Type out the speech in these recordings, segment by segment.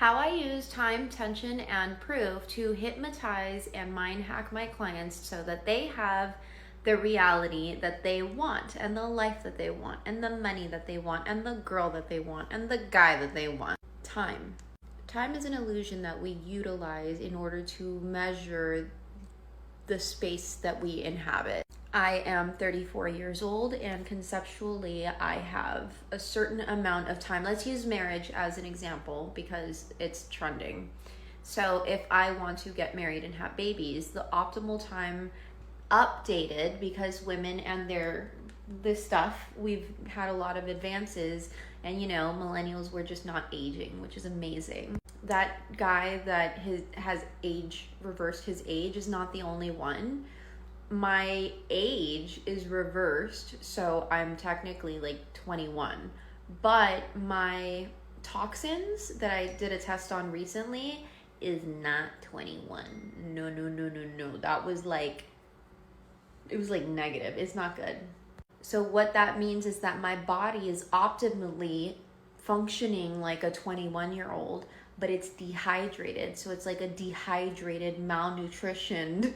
How I use time, tension, and proof to hypnotize and mind hack my clients so that they have the reality that they want, and the life that they want, and the money that they want, and the girl that they want, and the guy that they want. Time. Time is an illusion that we utilize in order to measure the space that we inhabit. I am 34 years old, and conceptually I have a certain amount of time. Let's use marriage as an example because it's trending. So if I want to get married and have babies, the optimal time, updated because women and this stuff, we've had a lot of advances, and millennials were just not aging, which is amazing. That guy that has reversed his age is not the only one. My age is reversed, so I'm technically like 21, but my toxins that I did a test on recently is not 21. No. That was it was negative. It's not good. So what that means is that my body is optimally functioning like a 21-year-old, but it's dehydrated. So it's like a dehydrated, malnutritioned,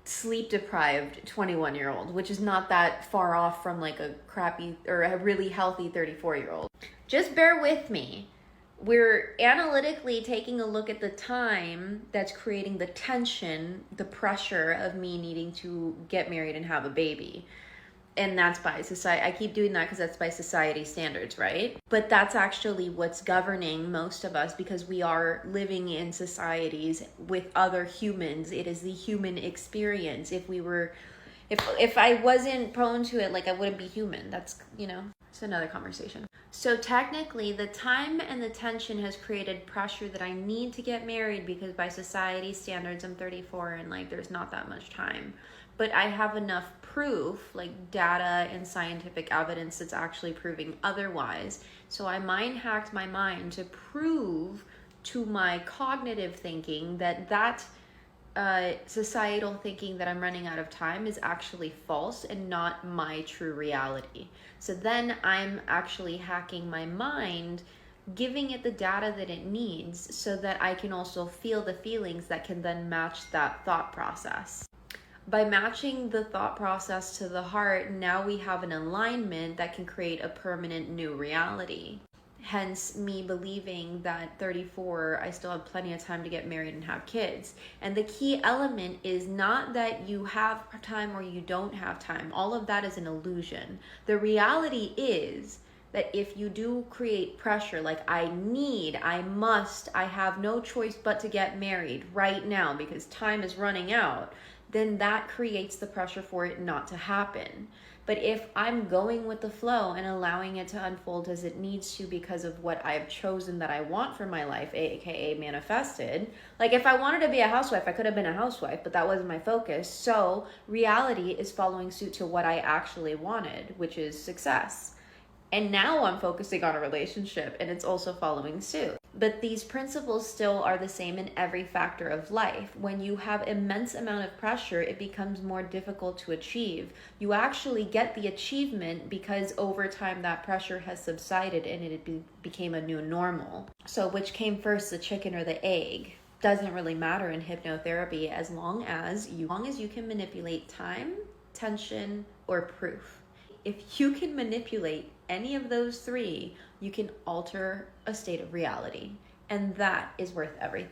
sleep deprived 21-year-old, which is not that far off from like a crappy or a really healthy 34-year-old. Just bear with me. We're analytically taking a look at the time that's creating the tension, the pressure of me needing to get married and have a baby. And that's by society. I keep doing that because that's by society standards, right? But that's actually what's governing most of us, because we are living in societies with other humans. It is the human experience. If I wasn't prone to it, I wouldn't be human. That's, it's another conversation. So technically, the time and the tension has created pressure that I need to get married because by society standards, I'm 34 and there's not that much time. But I have enough proof, data and scientific evidence that's actually proving otherwise. So I mind hacked my mind to prove to my cognitive thinking that societal thinking that I'm running out of time is actually false and not my true reality. So then I'm actually hacking my mind, giving it the data that it needs so that I can also feel the feelings that can then match that thought process. By matching the thought process to the heart, now we have an alignment that can create a permanent new reality. Hence me believing that 34, I still have plenty of time to get married and have kids. And the key element is not that you have time or you don't have time. All of that is an illusion. The reality is that if you do create pressure, I must, I have no choice but to get married right now because time is running out, then that creates the pressure for it not to happen. But if I'm going with the flow and allowing it to unfold as it needs to because of what I've chosen that I want for my life, aka manifested, if I wanted to be a housewife, I could have been a housewife, but that wasn't my focus. So reality is following suit to what I actually wanted, which is success. And now I'm focusing on a relationship and it's also following suit. But these principles still are the same in every factor of life. When you have immense amount of pressure, it becomes more difficult to achieve. You actually get the achievement because over time that pressure has subsided and it became a new normal. So which came first, the chicken or the egg? Doesn't really matter in hypnotherapy as long as you can manipulate time, tension, or proof. If you can manipulate any of those three, you can alter a state of reality. And that is worth everything.